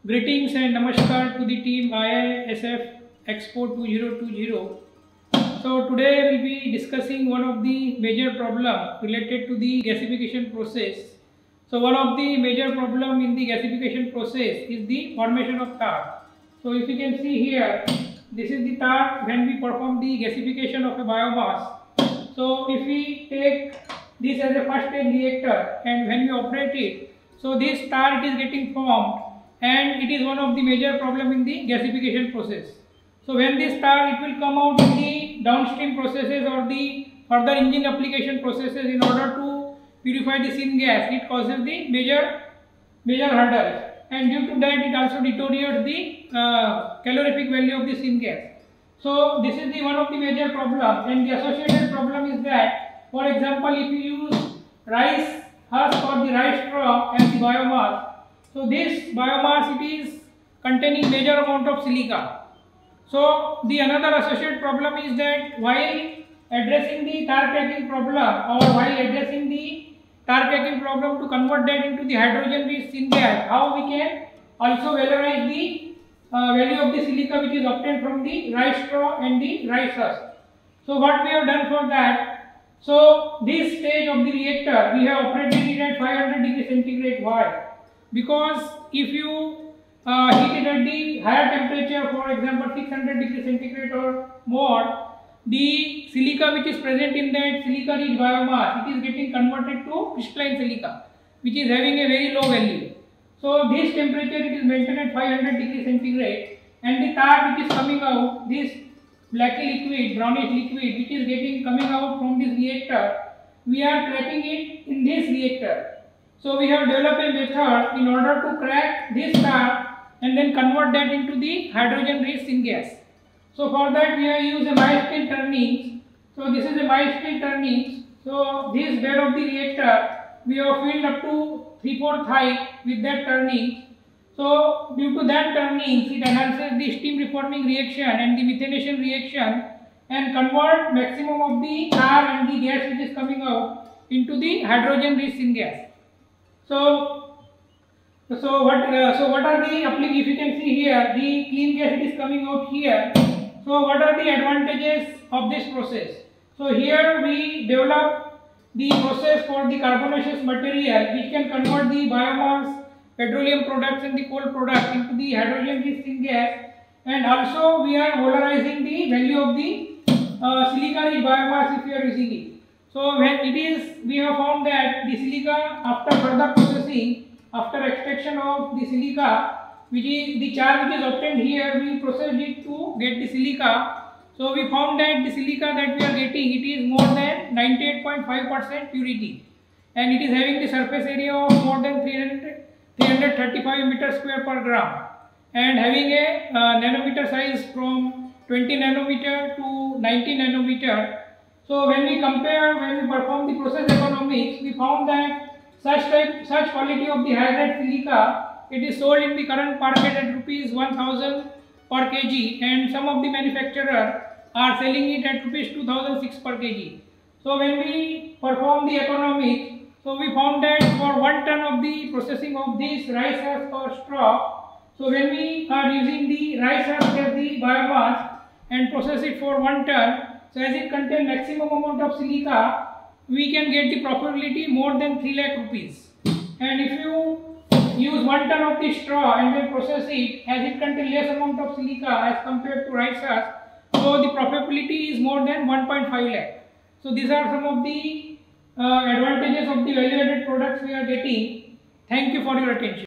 Greetings and namaskar to the team IISF Expo 2020. So today we will be discussing one of the major problem related to the gasification process. So one of the major problem in the gasification process is the formation of tar. So if you can see here, this is the tar when we perform the gasification of a biomass. So if we take this as a first stage reactor and when we operate it, so this tar it is getting formed, and it is one of the major problem in the gasification process. So when this tar it will come out in the downstream processes or the further engine application processes in order to purify the syngas, it causes the major hurdle, and due to that it also deteriorates the calorific value of the syngas. So this is the one of the major problem, and the associated problem is that, for example, if you use rice husk or the rice straw as the biomass, so this biomass it is containing major amount of silica. So the another associated problem is that while addressing the tar cracking problem or while addressing the tar cracking problem to convert that into the hydrogen rich syngas, how we can also valorize the value of the silica which is obtained from the rice straw and the rice husk. So what we have done for that, so this stage of the reactor we have operated it at 500 degree centigrade. Why? Because if you heat it at the higher temperature, for example 600 degree centigrade or more, the silica which is present in that silica rich biomass, it is getting converted to crystalline silica which is having a very low value. So this temperature it is maintained at 500 degree centigrade, and the tar which is coming out, this blacky liquid, brownish liquid which is getting coming out from this reactor, we are cracking it in this reactor. So we have developed a method in order to crack this tar and then convert that into the hydrogen rich syngas. So for that we have used a mild steel turnings. So this is a mild steel turnings. So this bed of the reactor we have filled up to 3/4 height with that turnings. So due to that turnings, it enhances the steam reforming reaction and the methanation reaction and convert maximum of the tar and the gas which is coming out into the hydrogen rich syngas. So what are the if you can see here, the clean gas it is coming out here. So what are the advantages of this process? So here we develop the process for the carbonaceous material which can convert the biomass, petroleum products and the coal products into the hydrogen rich syngas, and also we are valorizing the value of the silica rich biomass if we are using it. So when it is, we have found that the silica after further processing, after extraction of the silica, which is the char which is obtained here, we processed it to get the silica. So we found that the silica that we are getting, it is more than 98.5% purity, and it is having the surface area of more than 335 meter square per gram, and having a nanometer size from 20 nanometer to 90 nanometer. So when we perform the process economics, we found that such quality of the high-grade silica, it is sold in the current market at rupees 1000 per kg, and some of the manufacturers are selling it at rupees 2006 per kg. So when we perform the economics, so we found that for 1 ton of the processing of this rice husk or straw, so when we are using the rice husk as the biomass and process it for 1 ton, so as it contains maximum amount of silica, we can get the profitability more than 3 lakh rupees. And if you use 1 ton of the straw and then process it, as it contains less amount of silica as compared to rice husk, so the profitability is more than 1.5 lakh. So these are some of the advantages of the value added products we are getting. Thank you for your attention.